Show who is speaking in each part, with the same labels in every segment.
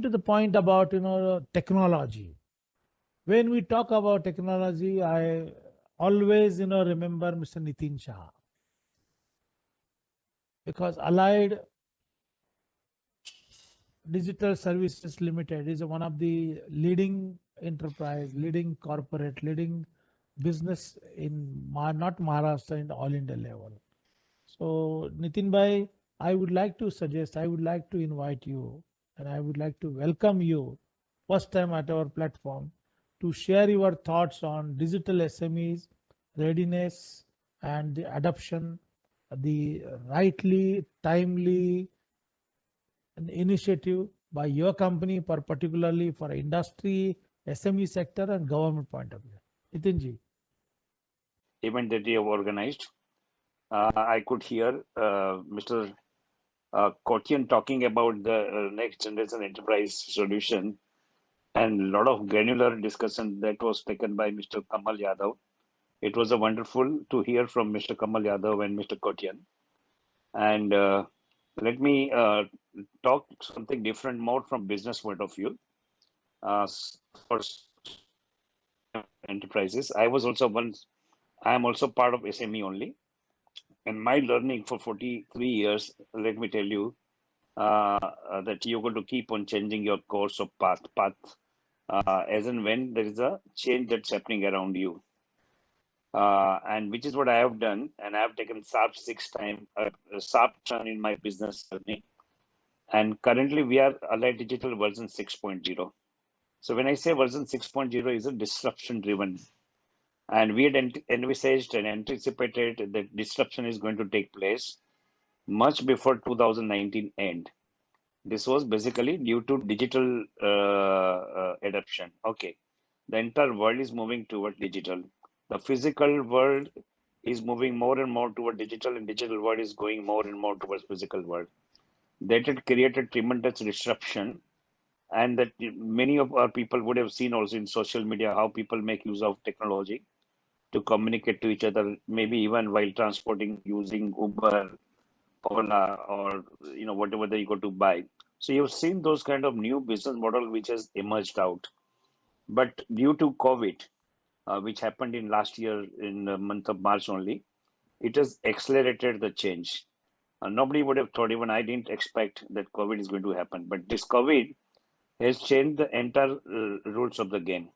Speaker 1: to the point about technology. When we talk about technology, I always remember Mr. Nitin Shah, because Allied Digital Services Limited is one of the leading enterprise, leading corporate, leading business in not Maharashtra, in all India level. So Nitin bhai, I would like to suggest, I would like to invite you, and I would like to welcome you first time at our platform to share your thoughts on digital SMEs, readiness, and the adoption, the rightly, timely initiative by your company, for particularly for industry, SME sector, and government point of view. Nitin ji.
Speaker 2: Event that you have organized. I could hear Mr. Kotian talking about the next generation enterprise solution, and a lot of granular discussion that was taken by Mr. Kamal Yadav. It was a wonderful to hear from Mr. Kamal Yadav and Mr. Kotian. And let me talk something different, more from business point of view. For enterprises, I am also part of SME only. And my learning for 43 years, let me tell you, that you're going to keep on changing your course of path, as and when there is a change that's happening around you. And which is what I have done. And I have taken a sharp turn in my business journey. And currently we are Allied Digital version 6.0. So when I say version 6.0 is a disruption driven. And we had envisaged and anticipated that disruption is going to take place much before 2019 end. This was basically due to digital adoption. Okay, the entire world is moving toward digital. The physical world is moving more and more toward digital, and digital world is going more and more towards physical world. That had created tremendous disruption, and that many of our people would have seen also in social media how people make use of technology to communicate to each other, maybe even while transporting using Uber, Ola, or whatever they go to buy. So you've seen those kind of new business model which has emerged out. But due to COVID, which happened in last year in the month of March only, it has accelerated the change. Nobody would have thought, even I didn't expect that COVID is going to happen. But this COVID has changed the entire rules of the game.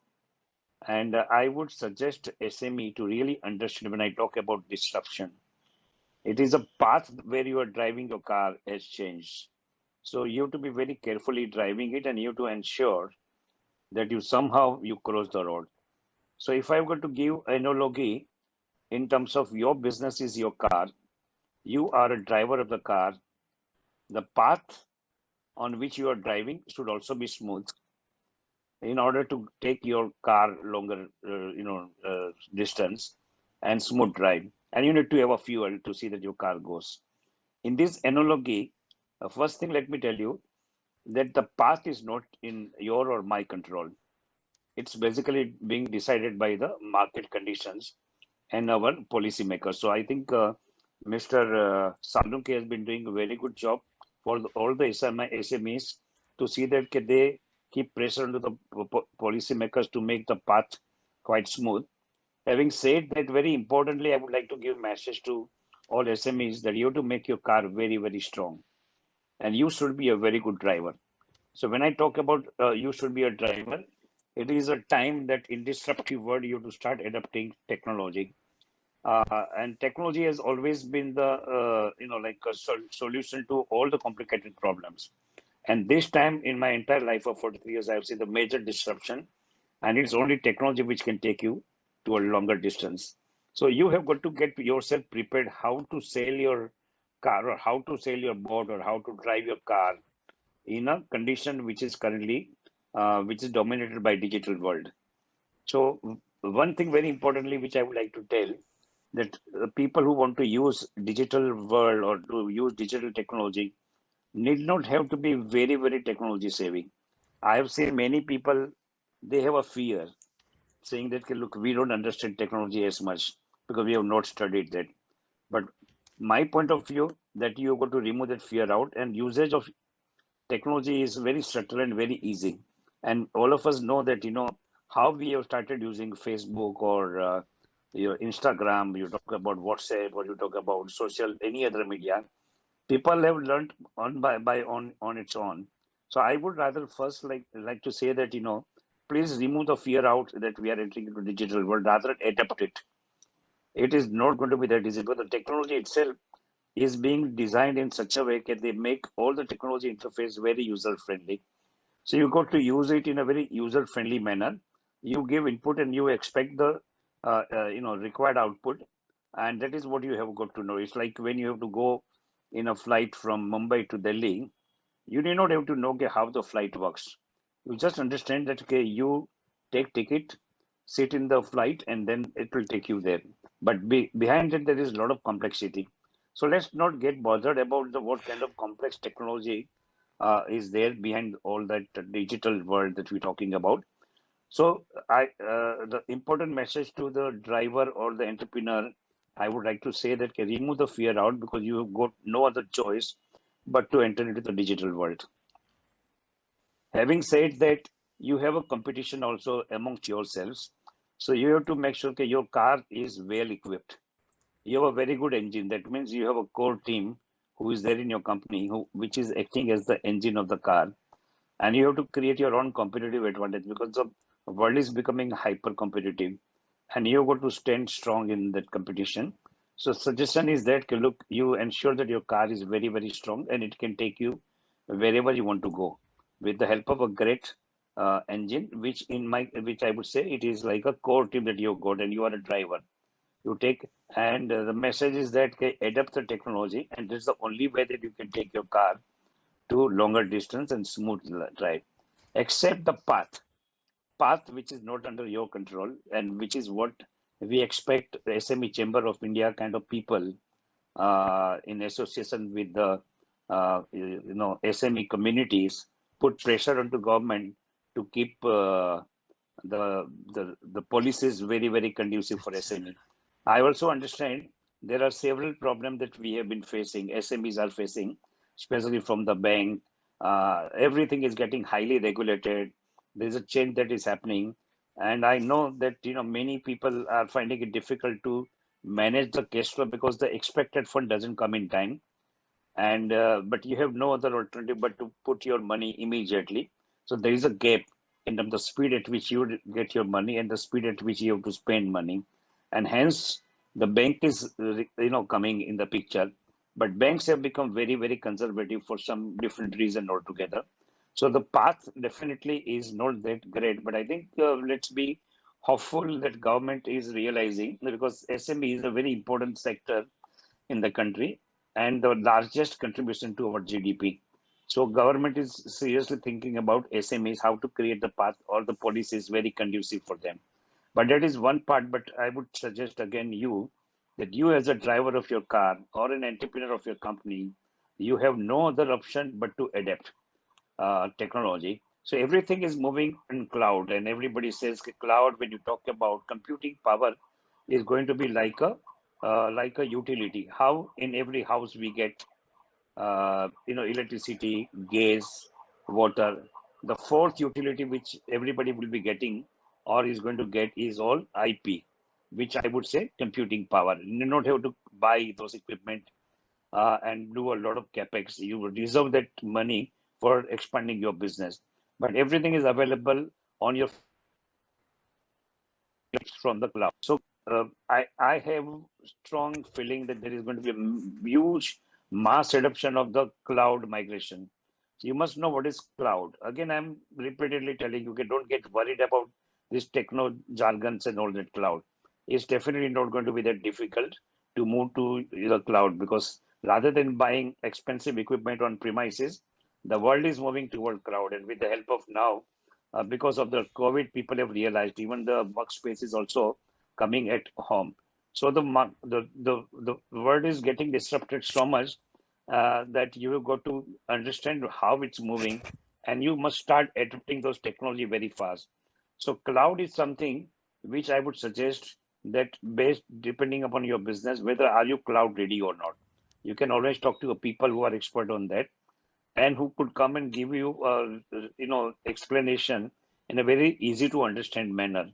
Speaker 2: And I would suggest SME to really understand when I talk about disruption. It is a path where you are driving your car has changed. So you have to be very carefully driving it, and you have to ensure that you cross the road. So if I'm going to give analogy in terms of your business is your car, you are a driver of the car. The path on which you are driving should also be smooth in order to take your car longer, distance and smooth drive. And you need to have a fuel to see that your car goes. In this analogy, first thing, let me tell you that the path is not in your or my control. It's basically being decided by the market conditions and our policymakers. So I think Mr. Salunke has been doing a very good job for all the SMEs to see that they keep pressure on the policymakers to make the path quite smooth. Having said that, very importantly, I would like to give a message to all SMEs that you have to make your car very, very strong. And you should be a very good driver. So when I talk about you should be a driver, it is a time that in disruptive world, you have to start adapting technology. And technology has always been the, solution to all the complicated problems. And this time in my entire life of 43 years, I have seen the major disruption, and it's only technology which can take you to a longer distance. So you have got to get yourself prepared how to sell your car, or how to sell your boat, or how to drive your car in a condition which is currently, which is dominated by digital world. So one thing very importantly, which I would like to tell, that people who want to use digital world or to use digital technology need not have to be very, very technology savvy. I have seen many people, they have a fear saying that, look, we don't understand technology as much because we have not studied that. But my point of view that you got to remove that fear out, and usage of technology is very subtle and very easy. And all of us know that, how we have started using Facebook or your Instagram, you talk about WhatsApp or you talk about social, any other media, people have learned on its own. So I would rather first like to say that, please remove the fear out that we are entering into digital world, rather adapt it. It is not going to be that easy, but the technology itself is being designed in such a way that they make all the technology interface very user friendly. So you got to use it in a very user friendly manner. You give input and you expect the required output, and that is what you have got to know. It's like when you have to go in a flight from Mumbai to Delhi, you do not have to know, okay, how the flight works. You just understand that, okay, you take ticket, sit in the flight, and then it will take you there. But behind it, there is a lot of complexity. So let's not get bothered about the what kind of complex technology is there behind all that digital world that we're talking about. So the important message to the driver or the entrepreneur, I would like to say that, okay, remove the fear out, because you have got no other choice but to enter into the digital world. Having said that, you have a competition also amongst yourselves. So you have to make sure that your car is well equipped. You have a very good engine. That means you have a core team who is there in your company, which is acting as the engine of the car. And you have to create your own competitive advantage, because the world is becoming hyper competitive and you've got to stand strong in that competition. So suggestion is that, okay, look, you ensure that your car is very, very strong and it can take you wherever you want to go with the help of a great engine, which I would say it is like a core team that you've got, and you are a driver. You take, and the message is that, okay, adapt the technology, and this is the only way that you can take your car to longer distance and smooth drive. Except the path which is not under your control, and which is what we expect SME Chamber of India kind of people in association with the SME communities put pressure onto government to keep the policies very, very conducive for SME. I also understand there are several problems that we have been facing, SMEs are facing, especially from the bank. Everything is getting highly regulated. There's a change that is happening, and I know that many people are finding it difficult to manage the cash flow because the expected fund doesn't come in time, and but you have no other alternative but to put your money immediately. So there is a gap in terms of the speed at which you get your money and the speed at which you have to spend money, and hence the bank is coming in the picture. But banks have become very, very conservative for some different reason altogether. So the path definitely is not that great, but I think let's be hopeful that government is realizing, because SME is a very important sector in the country and the largest contribution to our GDP. So government is seriously thinking about SMEs, how to create the path or the policies very conducive for them. But that is one part. But I would suggest again that you as a driver of your car or an entrepreneur of your company, you have no other option but to adapt technology. So everything is moving in cloud, and everybody says cloud. When you talk about computing power, is going to be like a utility. How in every house we get electricity, gas, water. The fourth utility which everybody will be getting or is going to get is all IP, which I would say computing power. You do not have to buy those equipment and do a lot of capex. You will reserve that money for expanding your business. But everything is available on your from the cloud. So I have strong feeling that there is going to be a huge mass adoption of the cloud migration. So you must know what is cloud. Again, I'm repeatedly telling you, okay, don't get worried about this techno jargons and all that cloud. It's definitely not going to be that difficult to move to the cloud, because rather than buying expensive equipment on premises, the world is moving toward cloud. And with the help of now, because of the COVID, people have realized even the workspace is also coming at home. So the world is getting disrupted so much that you have got to understand how it's moving, and you must start adopting those technology very fast. So cloud is something which I would suggest that, based depending upon your business, whether are you cloud ready or not. You can always talk to people who are expert on that, and who could come and give you explanation in a very easy to understand manner.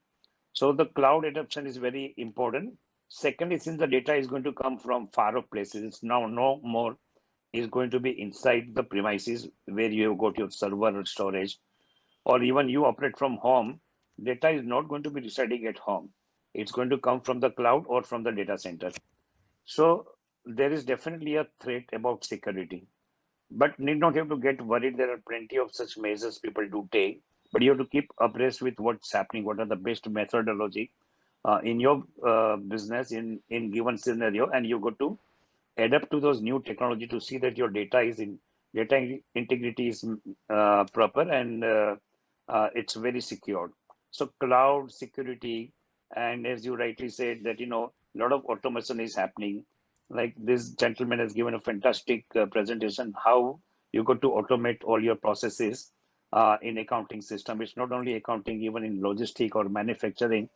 Speaker 2: So the cloud adoption is very important. Secondly, since the data is going to come from far off places, it's now no more is going to be inside the premises where you have got your server or storage, or even you operate from home. Data is not going to be residing at home. It's going to come from the cloud or from the data center. So there is definitely a threat about security, but need not have to get worried. There are plenty of such measures people do take, but you have to keep abreast with what's happening, what are the best methodology in your business in given scenario, and you got to adapt to those new technology to see that your data integrity is proper, and it's very secured. So cloud security, and as you rightly said that a lot of automation is happening. Like this gentleman has given a fantastic presentation how you got to automate all your processes in accounting system. It's not only accounting, even in logistic or manufacturing.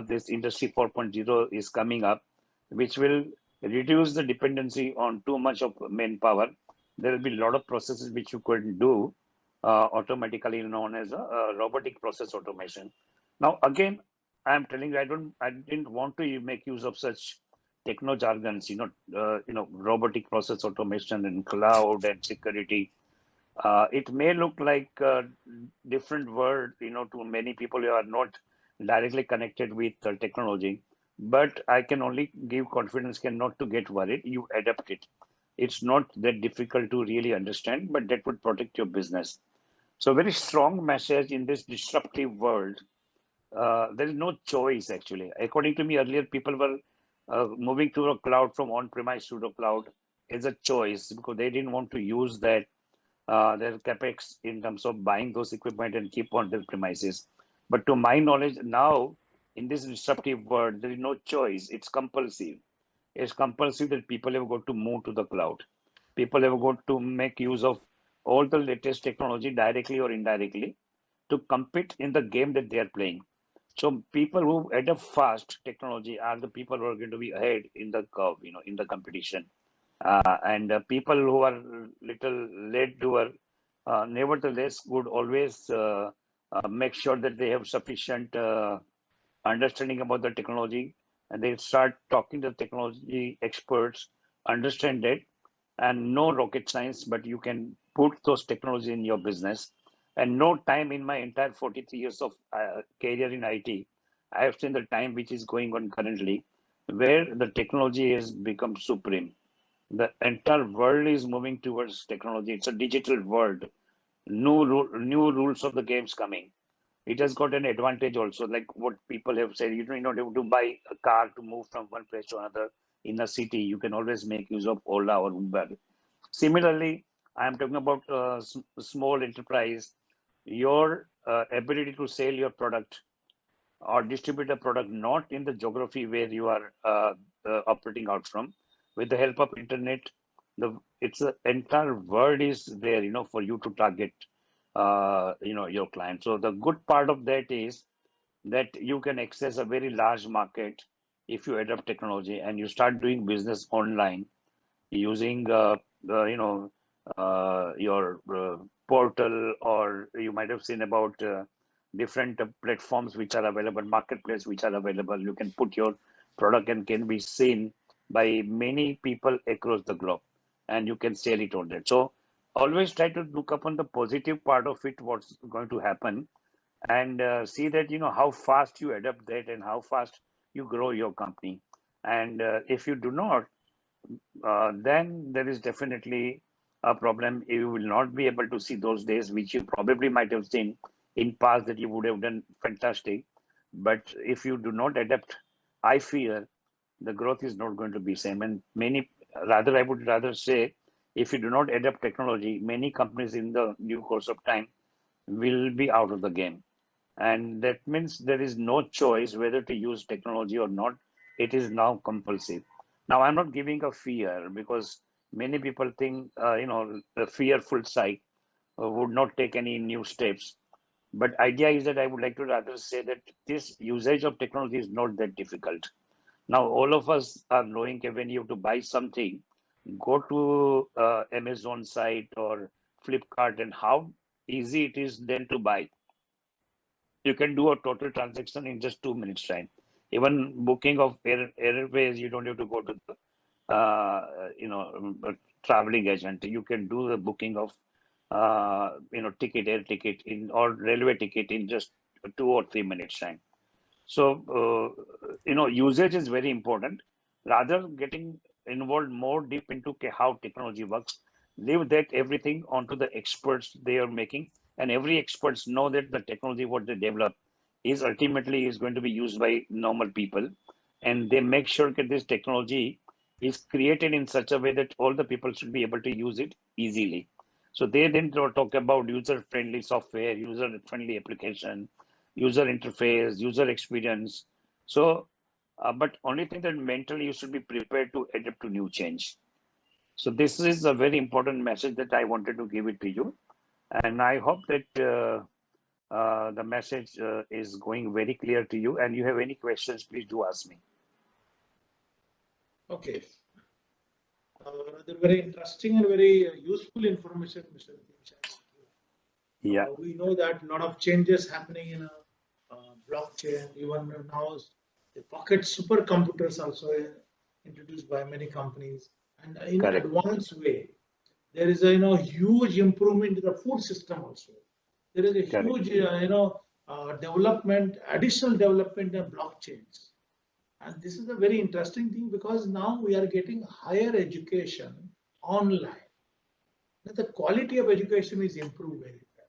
Speaker 2: This industry 4.0 is coming up, which will reduce the dependency on too much of manpower. There will be a lot of processes which you could do automatically, known as a robotic process automation. Now, again, I'm telling you, I didn't want to make use of such techno jargons, robotic process automation and cloud and security. It may look like a different word, to many people who are not directly connected with technology. But I can only give confidence, not to get worried. You adapt it. It's not that difficult to really understand, but that would protect your business. So very strong message in this disruptive world. There is no choice actually. According to me, earlier people were moving to a cloud from on-premise to the cloud as a choice because they didn't want to use their capex in terms of buying those equipment and keep on their premises. But to my knowledge, now in this disruptive world, there is no choice. It's compulsive. It's compulsive that people have got to move to the cloud. People have got to make use of all the latest technology directly or indirectly to compete in the game that they are playing. So people who adapt fast technology are the people who are going to be ahead in the curve, in the competition. And people who are little late doer, nevertheless, would always make sure that they have sufficient understanding about the technology, and they start talking to technology experts, understand it, and no rocket science, but you can put those technology in your business. And no time in my entire 43 years of career in IT, I have seen the time which is going on currently, where the technology has become supreme. The entire world is moving towards technology. It's a digital world. New rules of the games coming. It has got an advantage also, like what people have said. You don't have to buy a car to move from one place to another in a city. You can always make use of Ola or Uber. Similarly, I am talking about small enterprise. Your ability to sell your product or distribute a product not in the geography where you are operating out from, with the help of internet, it's the entire world is there, for you to target your client. So the good part of that is that you can access a very large market if you adopt technology and you start doing business online using your portal, or you might have seen about different platforms which are available, marketplace which are available. You can put your product and can be seen by many people across the globe, and you can sell it on that. So always try to look upon the positive part of it, what's going to happen, and see that how fast you adapt that and how fast you grow your company. And if you do not, then there is definitely a problem. You will not be able to see those days which you probably might have seen in past, that you would have done fantastic. But if you do not adapt, I fear the growth is not going to be same. And I would rather say, if you do not adapt technology, many companies in the due course of time will be out of the game. And that means there is no choice whether to use technology or not. It is now compulsive. Now, I'm not giving a fear, because many people think, the fearful side would not take any new steps. But idea is that I would like to rather say that this usage of technology is not that difficult. Now, all of us are knowing that when you have to buy something, go to Amazon site or Flipkart and how easy it is then to buy. You can do a total transaction in just 2 minutes time. Even booking of airways, you don't have to go to the traveling agent. You can do the booking of air ticket in or railway ticket in just 2 or 3 minutes time. So usage is very important. Rather getting involved more deep into how technology works, leave that everything onto the experts they are making, and every experts know that the technology what they develop is ultimately is going to be used by normal people, and they make sure that this technology is created in such a way that all the people should be able to use it easily. So they then talk about user-friendly software, user-friendly application, user interface, user experience. So, but only thing that mentally you should be prepared to adapt to new change. So this is a very important message that I wanted to give it to you. And I hope that the message is going very clear to you. And you have any questions, please do ask me.
Speaker 1: Okay. Rather very interesting and very useful information, Mr. Nitin Shah.
Speaker 2: Yeah,
Speaker 1: We know that a lot of changes happening in a blockchain. Even now, the pocket supercomputers also introduced by many companies, and in an
Speaker 2: correct,
Speaker 1: advanced way. There is a huge improvement in the food system also. There is a
Speaker 2: correct.
Speaker 1: huge development, additional development in blockchains. And this is a very interesting thing because now we are getting higher education online. The quality of education is improved very well.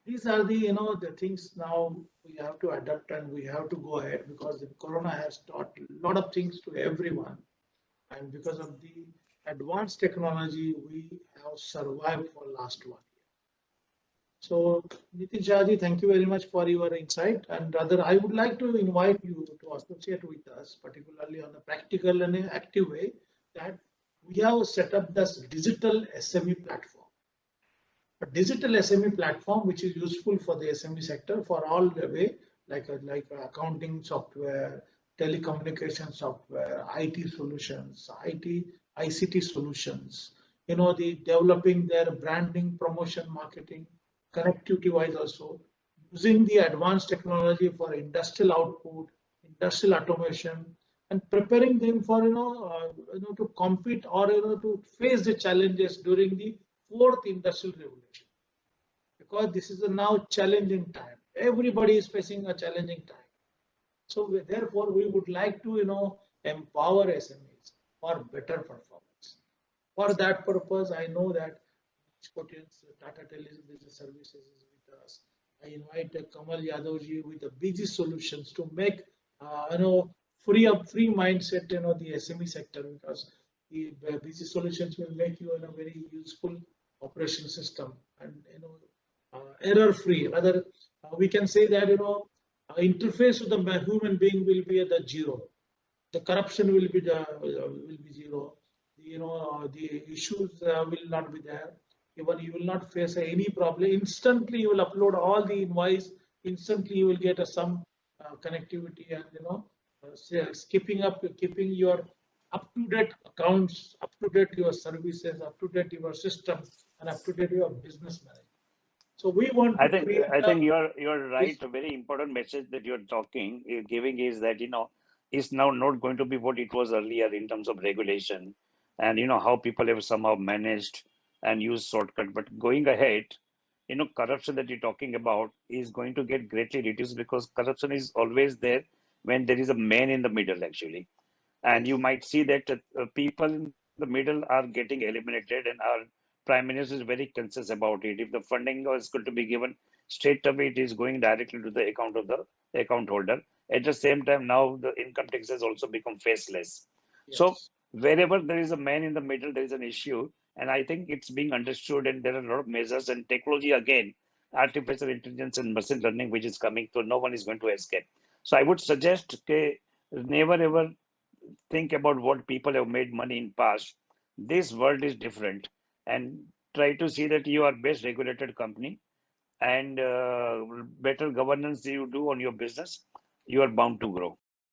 Speaker 1: These are the the things now we have to adapt and we have to go ahead because the corona has taught a lot of things to everyone. And because of the advanced technology, we have survived for last 1 year. So, Nitin Shahji, thank you very much for your insight. And rather, I would like to invite you to associate with us, particularly on a practical and an active way, that we have set up this digital SME platform. A digital SME platform which is useful for the SME sector for all the way, like accounting software, telecommunication software, IT solutions, ICT solutions, the developing their branding, promotion, marketing, connectivity wise also, using the advanced technology for industrial output, industrial automation, and preparing them for to compete or to face the challenges during the fourth industrial revolution, because this is a now challenging time. Everybody is facing a challenging time. So therefore, we would like to empower SMEs for better performance. For that purpose, I know that Tata Tele Business Services is with us. I invite Kamal Yadavji with the BG Solutions to make free mindset the SME sector, because the BG Solutions will make you a very useful operation system and error free. Rather, we can say that interface with the human being will be at the zero. The corruption will be zero. The issues will not be there. Even you will not face any problem. Instantly, you will upload all the invoice. Instantly, you will get some connectivity and keeping your up to date accounts, up to date your services, up to date your system, and up to date your business management. So we want
Speaker 2: I
Speaker 1: to
Speaker 2: think
Speaker 1: create
Speaker 2: I
Speaker 1: a
Speaker 2: think you're right.
Speaker 1: this.
Speaker 2: A very important message that you're giving is that is now not going to be what it was earlier in terms of regulation, and how people have somehow managed and used shortcut. But going ahead, corruption that you're talking about is going to get greatly reduced, because corruption is always there when there is a man in the middle actually, and you
Speaker 1: Yes.
Speaker 2: might see that people in the middle are getting eliminated, and our prime minister is very conscious about it. If the funding is going to be given straight away, it is going directly to the account of the account holder. At the same time, now the income tax has also become faceless. So
Speaker 1: Yes.
Speaker 2: wherever there is a man in the middle, there is an issue, and I think it's being understood, and there are a lot of measures and technology again, artificial intelligence and machine learning, which is coming, so no one is going to escape. So I would suggest, okay, never ever think about what people have made money in past. This world is different, and try to see that you are best regulated company, and better governance you do on your business, you are bound to grow.